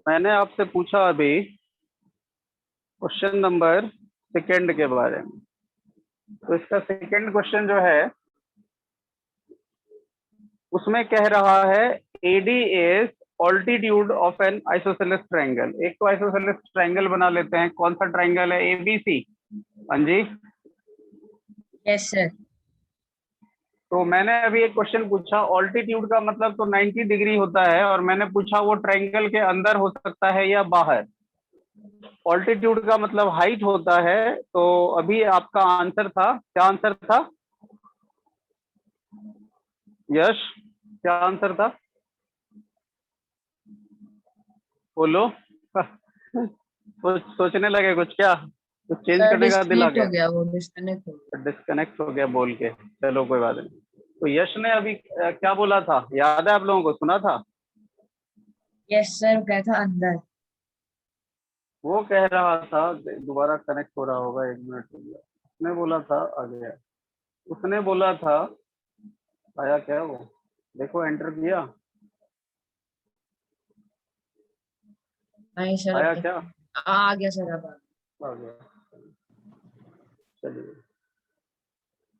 मैंने आपसे पूछा अभी क्वेश्चन नंबर सेकंड के बारे में। तो इसका सेकंड क्वेश्चन जो है उसमें कह रहा है AD is altitude of an isosceles triangle. एक तो आइसोसेलेस ट्रायंगल बना लेते हैं। कौन सा ट्रायंगल है? एबीसी। हाँ जी। Yes sir. तो मैंने अभी एक क्वेश्चन पूछा, ऑल्टीट्यूड का मतलब तो 90 डिग्री होता है, और मैंने पूछा वो ट्रायंगल के अंदर हो सकता है या बाहर। ऑल्टीट्यूड का मतलब हाइट होता है। तो अभी आपका आंसर था, क्या आंसर था यश? क्या आंसर था? बोलो। सोचने लगे कुछ? क्या कुछ चेंज सर करने का दिल आ डिस्कनेक्ट हो गया? गया, वो डिस्कनेक्ट हो गया। डिस्कनेक्ट हो गया बोल के? चलो कोई बात नहीं। तो यश ने अभी क्या बोला था, याद है आप लोगों को? सुना था? यस सर, क्या था अंदर। वो कह रहा था, दोबारा कनेक्ट हो रहा होगा, 1 मिनट हो गया। उसने बोला था, आ गया। उसने बोला था, आया क्या वो? देखो एंटर किया, नहीं सर, अब आया तक क्या? आ गया सर, अब आ गया। चलिए।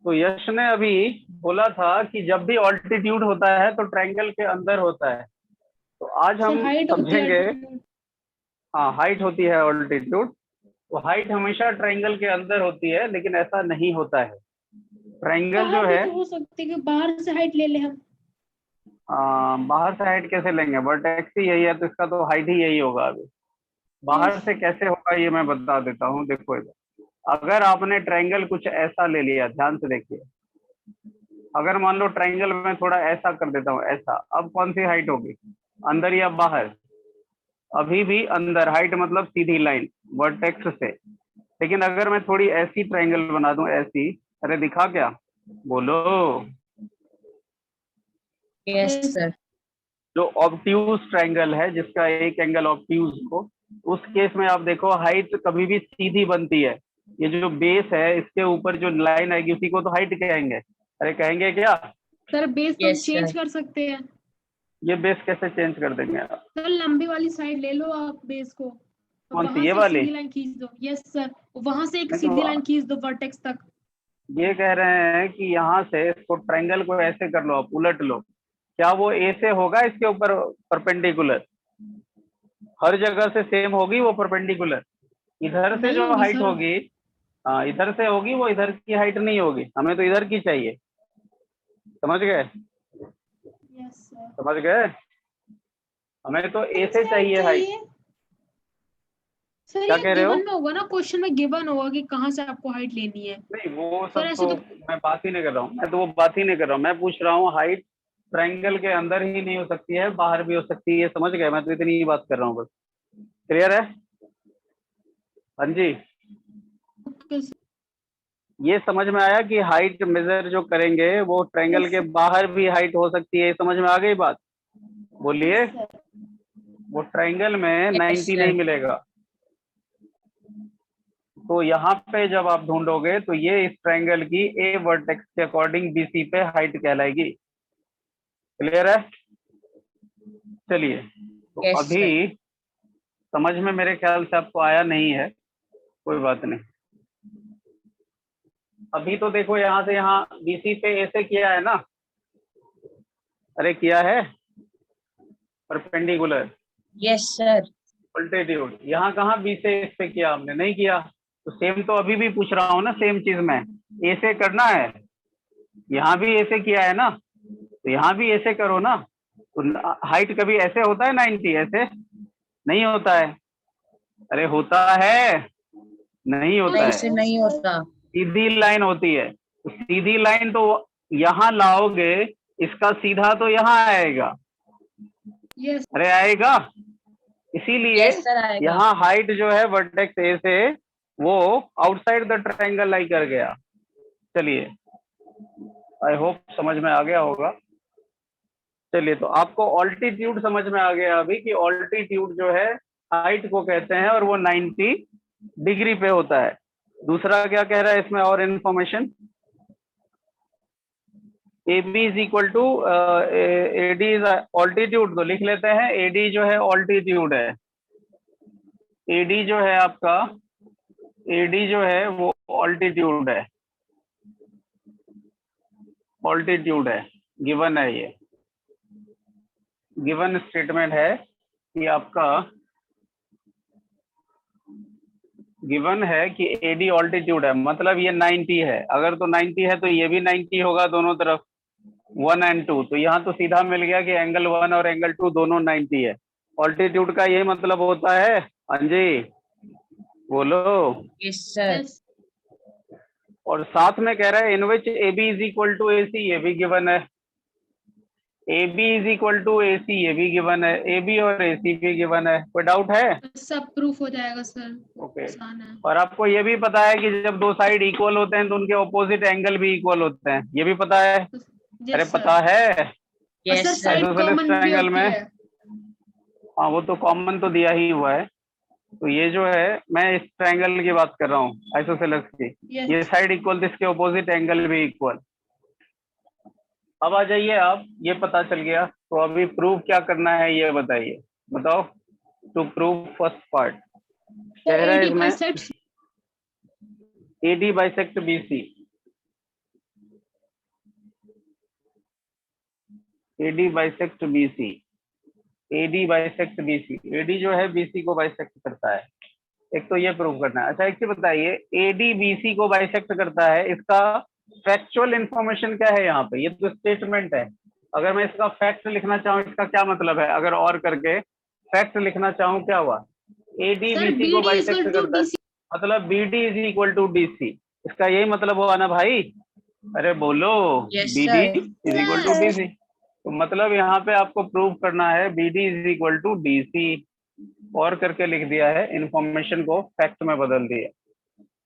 तो यश ने अभी बोला था कि जब भी ऑल्टीट्यूड होता है तो ट्रायंगल के अंदर होता है। तो आज सर हम हाइट होती है समझेंगे। अल्टीट्यूड। हाँ, हाइट होती है ऑल्टीट्यूड। तो हाइट हमेशा ट्रायंगल के अंदर होती है, लेकिन ऐसा नहीं होता है। ट्रायंगल जो बाहर भी है, तो हो सकती है कि बाहर से हाइट ले ले हम। बाहर से हाइट कैसे लेंगे? वर्टेक्स ही यही है तो इसका तो हाइट ही यही होगा अभी। बाहर यस। से कैसे होगा ये मैं बता देता हूँ। देखो इधर, अगर आपने ट्रायंगल कुछ ऐसा ले लिया, ध्यान से देखिए। अगर मान लो ट्रायंगल में थोड़ा ऐसा कर देता हूँ, ऐसा, अब कौन सी हाइट होगी? अंदर या बाहर? अभी भी अंदर। हाइट मतलब सीधी लाइन वर्टेक्स से। लेकिन अगर मैं थोड़ी ऐसी ट्रायंगल बना दूं, ऐसी, अरे दिखा क्या? बोलो। Yes yes. सर। जो ऑब्ट्यूज ट्रायंगल है, जिसका एक एंगल ऑब्ट्यूज हो, उस केस में आप देखो हाइट कभी भी सीधी बनती है। ये जो बेस है, इसके ऊपर जो लाइन आएगी उसी को तो हाइट कहेंगे। अरे कहेंगे क्या? सर बेस तो हम यस चेंज सर। कर सकते हैं। ये बेस कैसे चेंज कर देंगे आप? सर लंबी वाली साइड ले लो आप बेस को, और कौन सी, वहां ये से एक वाली? सीधी लाइन खींच दो। यस सर, वहां से एक नहीं सीधी तो लाइन खींच दो वर्टेक्स तक। ये कह रहे हैं कि यहाँ से इसको, ट्रायंगल को ऐसे कर लो, आप उलट लो। क्या वो ए से होगा इसके ऊपर परपेंडिकुलर? हर जगह से सेम होगी वो परपेंडिकुलर? इधर से नहीं जो होगी हाइट सर। होगी, हाँ इधर से होगी, वो इधर की हाइट नहीं होगी। हमें तो इधर की चाहिए। समझ गए? Yes sir. समझ गए? हमें तो ए कौन से सी हाइट चाहिए हाइट। चाहिए? सर क्या ये कह रहे हो? गिवन में होगा ना, क्वेश्चन में गिवन होगा कि कहाँ से आपको हाइट लेनी है। नहीं वो सर सब ऐसे तो तो। मैं बात ही नहीं कर रहा हूँ। मैं तो वो बात ही नहीं कर रहा हूँ। मैं पूछ रहा हूँ हाइट ट्रायंगल के अंदर ही नहीं हो सकती है, बाहर भी हो सकती है। समझ गए? मैं तो इतनी ही बात कर रहा हूँ बस। क्लियर है? हाँ जी। ये समझ में आया कि हाइट मेजर जो करेंगे वो ट्रायंगल यस। के बाहर भी हाइट हो सकती है। समझ में आ गई बात? यस बोलिए। सर। वो ट्रायंगल में यस 90 नहीं सर। मिलेगा। तो यहाँ पे जब आप ढूंढोगे तो ये इस ट्रायंगल की ए वर्टेक्स के अकॉर्डिंग बीसी पे हाइट कहलाएगी। क्लियर है? चलिए। तो यस अभी सर। समझ में मेरे ख्याल से आपको आया नहीं है, कोई बात नहीं। अभी तो देखो यहाँ से यहाँ बीसी पे ऐसे किया है ना? अरे किया है परपेंडिकुलर यस सर। ऑल्टीट्यूड। यहाँ कहाँ बी से इस पे किया? हमने नहीं किया। तो सेम तो अभी भी पूछ रहा हूँ ना, सेम चीज में ए से करना है। यहाँ भी ऐसे किया है ना, तो यहाँ भी ऐसे करो ना। तो हाइट कभी ऐसे होता है 90? ऐसे नहीं होता है। अरे होता है, नहीं होता नहीं है। सर, नहीं होता। सीधी लाइन होती है। तो सीधी लाइन तो यहाँ लाओगे, इसका सीधा तो यहाँ आएगा। यस। अरे आएगा। इसीलिए यस सर, आएगा। यहाँ हाइट जो है वर्टेक्स ए से, वो आउटसाइड द ट्रायंगल लाई कर गया। चलिए, आई होप समझ में आ गया होगा। चलिए, तो आपको ऑल्टीट्यूड समझ में आ गया अभी कि ऑल्टीट्यूड जो है हाइट को कहते हैं, और वो 90 डिग्री पे होता है। दूसरा क्या कह रहा है इसमें और information? A B is equal to A D is altitude, तो लिख लेते हैं ए डी जो है ऑल्टीट्यूड है। ए डी जो है आपका, ए डी जो है वो ऑल्टीट्यूड है, ऑल्टीट्यूड है, गिवन है, ये गिवन स्टेटमेंट है कि आपका गिवन है कि एडी ऑल्टीट्यूड है, मतलब ये 90 है। अगर तो 90 है तो ये भी 90 होगा दोनों तरफ, 1 एंड 2। तो यहाँ तो सीधा मिल गया कि एंगल 1 और एंगल 2 दोनों 90 है। ऑल्टीट्यूड का यही मतलब होता है। हाँ जी बोलो। Yes sir. Yes. और साथ में कह रहा है in which A B is equal to A C, ये भी गिवन है। A B is equal to A C, ये भी गिवन है। ए बी और ए सी भी गिवन है। कोई डाउट है? सब प्रूफ हो जाएगा सर। ओके। आसान है। और आपको ये भी पता है कि जब दो साइड इक्वल होते हैं तो उनके ऑपोजिट एंगल भी इक्वल होते हैं, ये भी पता है? Yes, अरे sir. पता है। और yes sir sir. Side Isosceles common भी triangle होती में? है। हाँ वो तो कॉमन तो दिया ही हुआ है। तो ये जो है, मैं इस ट्रायंगल की बात कर रहा हूँ, आइसोसेलेस की। Yes. ये साइड इक्वल तो इसके ऑपोजिट एंगल भी इक्वल। अब आ जाइए आप, ये पता चल गया, तो अभी प्रूव क्या करना है ये बताइए। बताओ। टू प्रूव फर्स्ट पार्ट कह रहा है AD इसमें bisects AD bisect BC, AD bisect BC, AD bisect BC. AD जो है बीसी को बाइसेक्ट करता है। एक तो ये प्रूव करना है। अच्छा एक चीज बताइए, एडी बीसी को बाइसेक्ट करता है, इसका फैक्चुअल इंफॉर्मेशन क्या है यहाँ पे? ये तो स्टेटमेंट है। अगर मैं इसका फैक्ट लिखना चाहूँ, इसका क्या मतलब है? अगर और करके फैक्ट लिखना चाहूँ, क्या हुआ? एडी सर बीसी को BD बाइसेक्ट equal to करता है, DC। मतलब BD is equal to DC. इसका यही मतलब हुआ ना भाई? अरे बोलो। Yes, BD sir. Is equal to DC. तो मतलब यहाँ पे आपको प्रूव करना है BD is equal to DC, और करके लिख दिया है, इंफॉर्मेशन को फैक्ट में बदल दिया।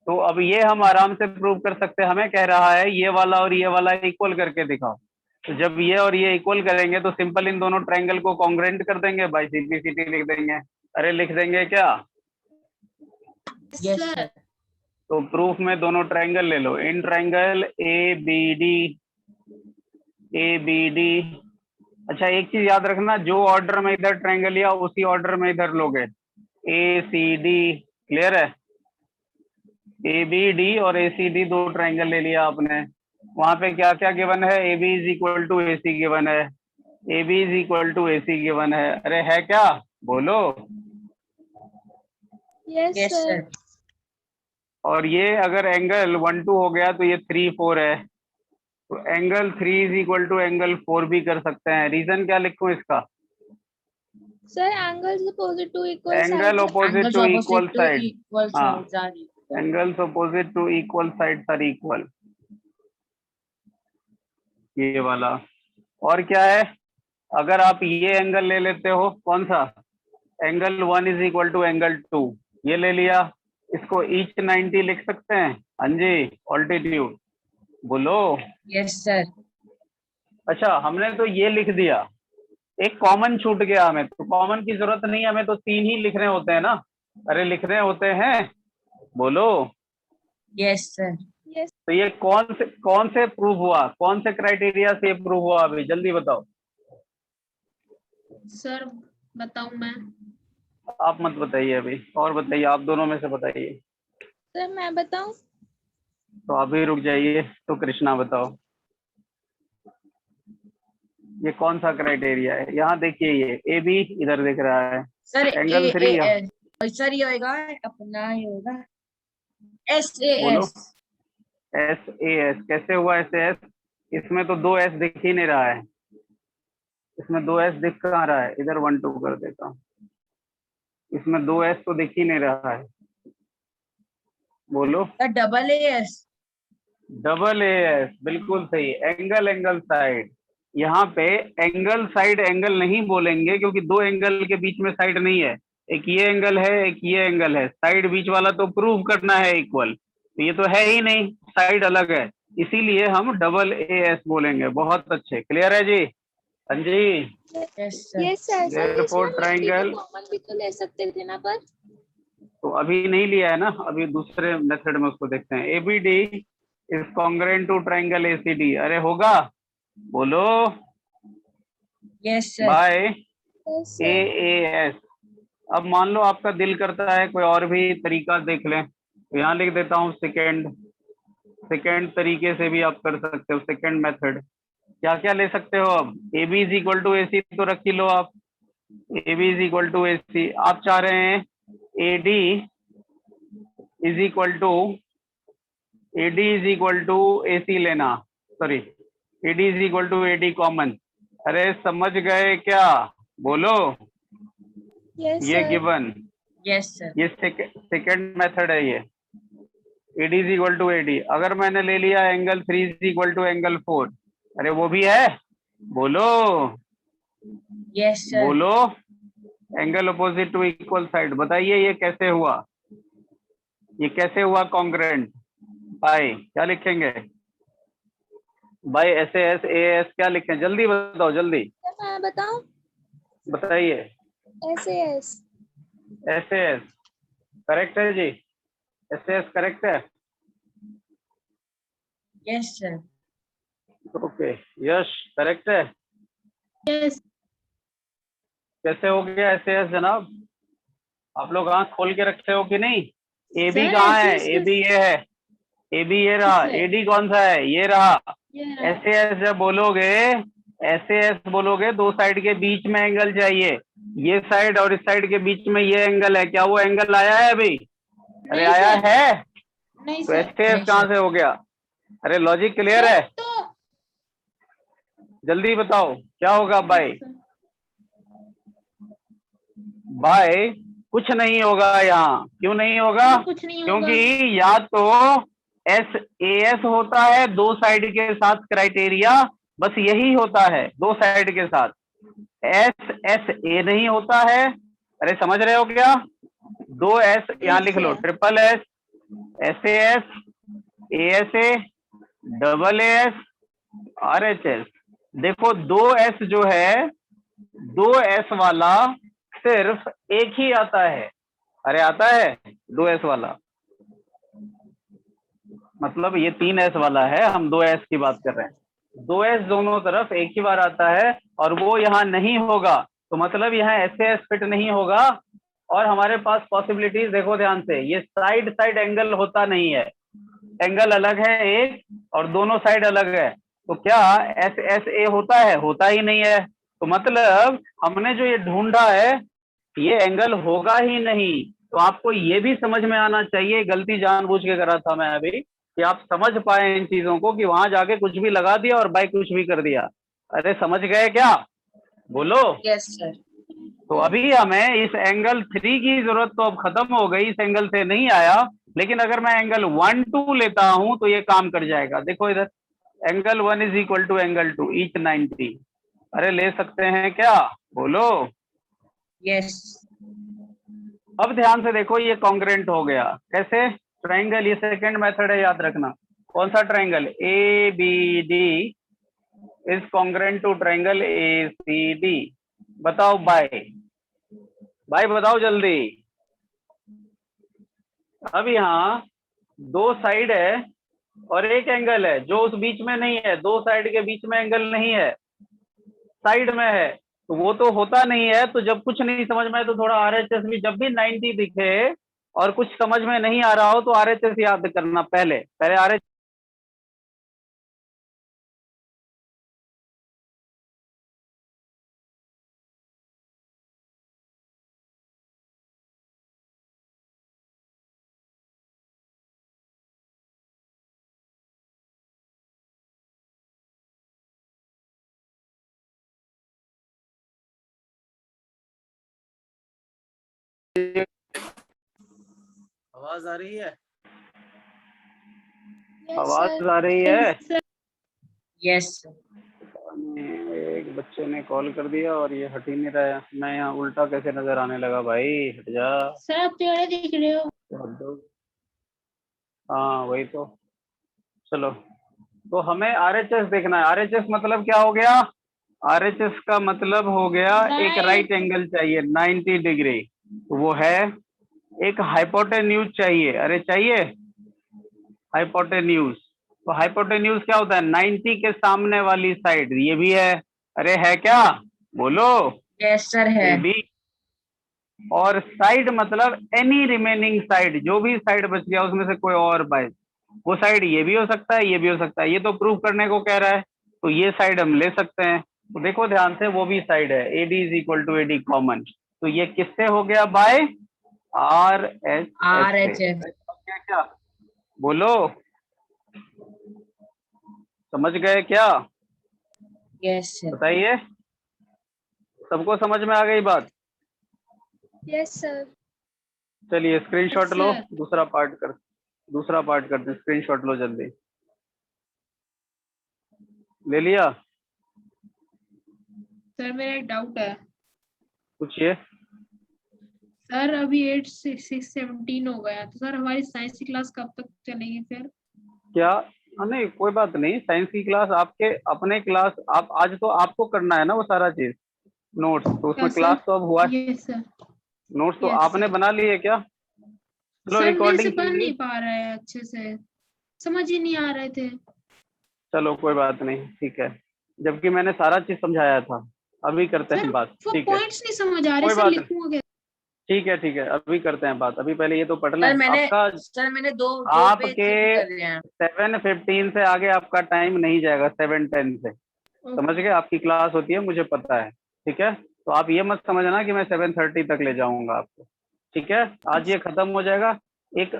तो अब ये हम आराम से प्रूव कर सकते हैं। हमें कह रहा है ये वाला और ये वाला इक्वल करके दिखाओ। तो जब ये और ये इक्वल करेंगे तो सिंपल इन दोनों ट्रायंगल को कॉन्ग्रुएंट कर देंगे, बाय सिंप्लिसिटी लिख देंगे। अरे लिख देंगे क्या? Yes sir sir. तो प्रूफ में दोनों ट्रायंगल ले लो। In triangle A B D. अच्छा एक चीज याद रखना, जो ऑर्डर में इधर ट्रायंगल लिया उसी ऑर्डर में इधर लोगे। ए सी डी, क्लियर है? ए बी डी और ए सी डी दो ट्रायंगल ले लिया आपने। वहां पे क्या क्या गिवन है? A B is equal to A C given है, A B is equal to A C given है। अरे है क्या? बोलो। Yes sir. और ये अगर एंगल 1 2 हो गया तो ये 3 4 है, तो angle 3 is equal to angle 4 भी कर सकते हैं। रीजन क्या लिखूं इसका? Sir, angles opposite to equal angle sides. opposite to equal side, equal हाँ। sides are equal. Angles opposite to equal sides are equal, ये वाला। और क्या है? अगर आप ये एंगल ले लेते हो, कौन सा? Angle 1 is equal to angle 2, ये ले लिया, इसको ईच 90 लिख सकते हैं। हाँ जी, ऑल्टीट्यूड। बोलो। Yes sir. अच्छा हमने तो ये लिख दिया, एक कॉमन छूट गया हमें, तो कॉमन की जरूरत नहीं है, हमें तो 3 ही लिखने होते हैं ना। अरे लिखने होते हैं। बोलो। Yes sir. Yes, तो ये कौन से प्रूव हुआ? कौन से क्राइटेरिया से प्रूव हुआ? अभी जल्दी बताओ। सर बताऊं मैं? आप मत बताइए अभी, और बताइए, आप दोनों में से बताइए। sir, मैं बताऊं? तो अभी रुक जाइए, तो कृष्णा बताओ ये कौन सा क्राइटेरिया है? यहाँ देखिए, ये ए बी इधर दिख रहा है, सर एंगल 3 है। सर ये होगा अपना, ये होगा एस ए बोलो। एस। एस ए एस कैसे हुआ? S A S? इसमें तो 2 एस दिख ही नहीं रहा है, इसमें 2 एस दिख कहाँ रहा है? इधर 1 2 कर देता हूँ, इसमें 2 एस तो दिख ही नहीं रहा है। बोलो। Sir double A S. Double A S, बिल्कुल सही। एंगल साइड, यहाँ पे एंगल साइड एंगल नहीं बोलेंगे क्योंकि दो एंगल के बीच में साइड नहीं है, एक ये एंगल है एक ये एंगल है, साइड बीच वाला तो प्रूव करना है इक्वल, तो ये तो है ही नहीं, साइड अलग है, इसीलिए हम डबल ए एस बोलेंगे। बहुत अच्छे, क्लियर है जी? हाँ जी। Yes sir. Yes, sir. Sir, Therefore, इसमें triangle- कॉमन भी तो ले सकते थे ना, पर तो अभी नहीं लिया है ना, अभी दूसरे मेथड में उसको देखते हैं। ABD is congruent to triangle ACD. अरे होगा? बोलो। Yes, sir. By Yes, sir. AAS। अब मान लो आपका दिल करता है कोई और भी तरीका देख लें, तो यहाँ लिख देता हूँ सेकेंड। सेकेंड तरीके से भी आप कर सकते हो, सेकेंड मेथड। क्या क्या ले सकते हो? अब AB is equal to AC तो रख ही लो आप। AB is equal to AC। आप चाह रहे हैं AD is equal to AC लेना, sorry AD is equal to AD common. अरे समझ गए क्या? बोलो। Yes, ये sir. Given, Yes, sir. ये सेकेंड मेथड है ये। AD is equal to AD। अगर मैंने ले लिया angle 3 is equal to angle 4, अरे वो भी है। बोलो Yes, sir. बोलो। Angle opposite to equal side. बताइए ये कैसे हुआ? ये कैसे हुआ कॉन्ग्रुएंट? बाय क्या लिखेंगे? बाय SAS AS क्या लिखें? जल्दी बताओ जल्दी। Sir, मैं बताऊं? बताइए। SAS. SAS करेक्ट है जी। SAS करेक्ट है। Yes, sir. ओके यश करेक्ट है। यस कैसे हो गया SAS जनाब? आप लोग आंख खोल के रखे हो कि नहीं? AB सर, कहाँ है? SAS AB ये है। AB ये रहा। किस है? AD कौन सा है? ये रहा। ये रहा। SAS जब बोलोगे, SAS बोलोगे, दो साइड के बीच में एंगल चाहिए। ये साइड और इस साइड के बीच में ये एंगल है। क्या वो एंगल आया है अभी? अरे नहीं आया सर, है। नहीं तो सर। SAS नहीं, कहाँ सर। से हो गया? अरे लॉजिक क्लियर सर, है? तो जल्दी बताओ क्या होगा बाय? सर, बाय कुछ नहीं होगा यहाँ। क्यों नहीं होगा? कुछ नहीं होगा। क्योंकि या तो SAS होता है दो साइड के साथ क्राइटेरिया, बस यही होता है दो साइड के साथ। SSA नहीं होता है। अरे समझ रहे हो क्या? दो S यहाँ लिख लो, sir. Triple S, SAS, ASA, double AS, RHS। देखो दो S जो है, दो S वाला सिर्फ एक ही आता है। अरे आता है दो S वाला, मतलब ये तीन S वाला है, हम दो S की बात कर रहे हैं। दो S दोनों तरफ एक ही बार आता है और वो यहाँ नहीं होगा, तो मतलब यहाँ SAS फिट नहीं होगा। और हमारे पास पॉसिबिलिटीज देखो ध्यान से, ये साइड साइड एंगल होता नहीं है, एंगल अलग है एक और दोनों साइड अलग है। तो क्या SSA होता है? होता ही नहीं है। तो मतलब हमने जो ये ढूंढा है ये एंगल होगा ही नहीं। तो आपको ये भी समझ में आना चाहिए, गलती जानबूझ के करा था मैं अभी, कि आप समझ पाए इन चीजों को, कि वहां जाके कुछ भी लगा दिया और बाई कुछ भी कर दिया। अरे समझ गए क्या? बोलो। Yes, sir. तो अभी हमें इस एंगल 3 की जरूरत तो अब खत्म हो गई, इस एंगल से नहीं आया, लेकिन अगर मैं एंगल 1 2 लेता हूं तो ये काम कर जाएगा। देखो इधर, angle 1 is equal to angle 2 each 90। अरे ले सकते हैं क्या? बोलो। Yes. अब ध्यान से देखो, ये कॉन्ग्रुएंट हो गया। कैसे? ट्राइंगल, ये सेकंड मेथड है, याद रखना। कौन सा triangle? ABD is congruent to triangle ACD। बताओ बाय। बाय बताओ जल्दी। अब यहाँ दो साइड है और एक एंगल है जो उस बीच में नहीं है, दो साइड के बीच में एंगल नहीं है, साइड में है, तो वो तो होता नहीं है। तो जब कुछ नहीं समझ में आए तो थोड़ा RHS भी, जब भी 90 दिखे और कुछ समझ में नहीं आ रहा हो तो RHS याद करना। पहले पहले RHS आवाज आ रही है? Yes, आवाज sir. आ रही है? Sir, Yes, sir. एक बच्चे ने कॉल कर दिया और ये हट ही नहीं रहा है। मैं यहाँ उल्टा कैसे नजर आने लगा भाई? हट जा। सर आप टेढ़े दिख रहे हो। हट दो। हाँ वही तो। चलो, तो हमें RHS देखना है। RHS मतलब क्या हो गया? RHS का मतलब हो गया एक राइट एंगल चाहिए 90 डिग्री, तो वो है। एक हाइपोटेन्यूज चाहिए। अरे चाहिए हाइपोटेन्यूज, तो हाइपोटेन्यूज क्या होता है? 90 के सामने वाली साइड, ये भी है। अरे है क्या? बोलो। यस सर है। ये भी। और साइड मतलब एनी रिमेनिंग साइड, जो भी साइड बच गया उसमें से कोई और बाय, वो साइड ये भी हो सकता है, ये भी हो सकता है। ये तो प्रूव करने को कह रहा है, तो ये साइड हम ले सकते हैं। तो देखो ध्यान से, वो भी साइड है, AD is equal to AD common. तो ये किससे हो गया? बाय RHS से। RHS। क्या? बोलो, समझ गए क्या? Yes sir. बताइए, सबको समझ में आ गई बात? Yes, sir. चलिए स्क्रीनशॉट लो, sir. दूसरा पार्ट करते हैं। स्क्रीनशॉट लो जल्दी। ले लिया? सर मेरा एक डाउट है पूछिए। सर। अभी 8 से 17 हो गया, तो सर हमारी साइंस की क्लास कब तक चलेगी फिर? क्या? नहीं कोई बात नहीं, साइंस की क्लास आपके अपने क्लास, आप आज तो आपको करना है ना वो सारा चीज, नोट्स तो उसमें सर? क्लास तो अब हुआ है। Yes sir. नोट्स तो Yes, आपने sir. बना लिए क्या? चलो सर मेरे से रिकॉर्डिंग बन नहीं पा रहा है अच्छे से, समझ ही नहीं आ रहे थे। चलो कोई बात नहीं, ठीक है, जबकि मैंने सारा चीज समझाया था। अभी करते सर हैं बात, वो ठीक है? पॉइंट्स नहीं समझ आ रहे कोई सर, बात नहीं, लिखूंगा कैसे? ठीक है, अभी करते हैं बात। अभी पहले ये तो पढ़ लें सर आपका। मैंने दो पेज आपके चेंज कर दिए हैं। 7:15 से आगे आपका टाइम नहीं जाएगा, 7:10 से। समझ गए? आपकी क्लास होती है, मुझे पता है, ठीक है? तो आप ये मत समझना कि मैं 7:30 तक ले जाऊंगा आपको, ठीक है? आज ये खत्म हो जाएगा। एक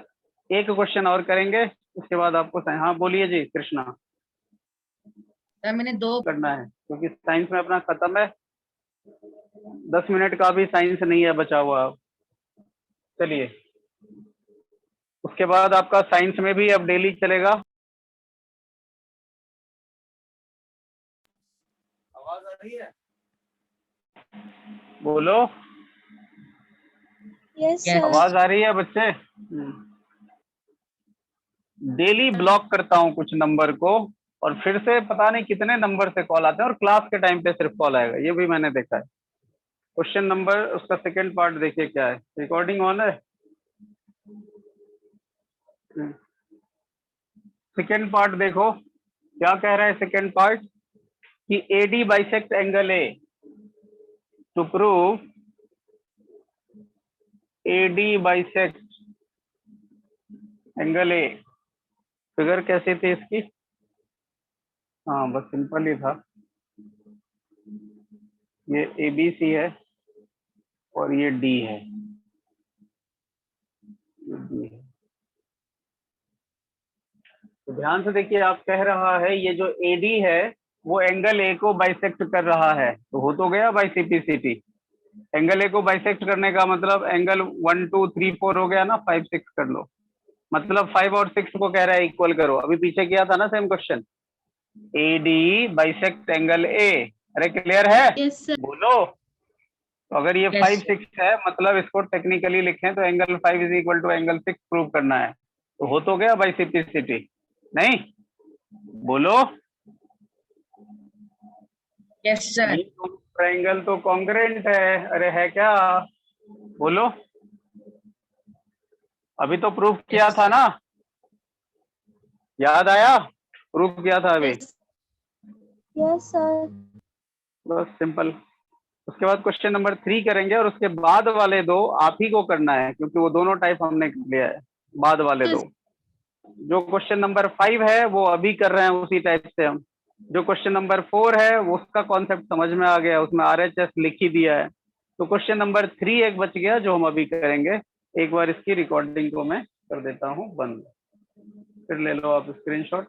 एक क्वेश्चन और करेंगे, उसके बाद आपको हाँ बोलिए जी कृष्णा। सर मैंने दो। करना है क्योंकि साइंस में अपना खत्म है, 10 मिनट का भी साइंस नहीं है बचा हुआ। चलिए, उसके बाद आपका साइंस में भी अब डेली चलेगा। आवाज आ रही है? बोलो। Yes, Yes. sir. आवाज आ रही है बच्चे? डेली ब्लॉक करता हूँ कुछ नंबर को, और फिर से पता नहीं कितने नंबर से कॉल आते हैं, और क्लास के टाइम पे सिर्फ कॉल आएगा, ये भी मैंने देखा है। क्वेश्चन नंबर उसका सेकंड पार्ट देखिए क्या है। रिकॉर्डिंग ऑन है? सेकंड पार्ट देखो क्या कह रहा है। सेकंड पार्ट कि AD bisect angle A। To prove AD bisect angle A, figure कैसी थी इसकी? हाँ बस सिंपल ही था, ये ABC है और ये D है, तो ध्यान से देखिए, आप कह रहा है ये जो AD है वो एंगल A को बाइसेक्ट कर रहा है, तो हो तो गया बाई CPCT। एंगल A को बाइसेक्ट करने का मतलब एंगल 1 2 3 4 हो गया ना, 5 6 कर लो, मतलब 5 और 6 को कह रहा है इक्वल करो। अभी पीछे किया था ना same question, AD bisect angle A। अरे क्लियर है? Yes sir. बोलो। तो अगर ये Yes, 5 6 है, मतलब इसको टेक्निकली लिखें तो angle 5 is equal to angle 6 prove करना है, तो हो तो गया बाई CPCT। नहीं? बोलो। Yes sir. ट्रायंगल तो कॉन्ग्रुएंट है। अरे है क्या? बोलो। अभी तो प्रूफ किया था ना, याद आया? प्रूफ किया था अभी। Yes, sir. बस सिंपल। उसके बाद क्वेश्चन नंबर 3 करेंगे, और उसके बाद वाले दो आप ही को करना है, क्योंकि वो दोनों टाइप हमने कर लिया है। बाद वाले दो, जो क्वेश्चन नंबर 5 है वो अभी कर रहे हैं उसी टाइप से हम। जो क्वेश्चन नंबर 4 है वो उसका कॉन्सेप्ट समझ में आ गया, उसमें RHS लिख ही दिया है। तो क्वेश्चन नंबर 3 एक बच गया जो हम अभी करेंगे। एक बार इसकी रिकॉर्डिंग को मैं कर देता हूँ बंद, फिर ले लो आप स्क्रीनशॉट।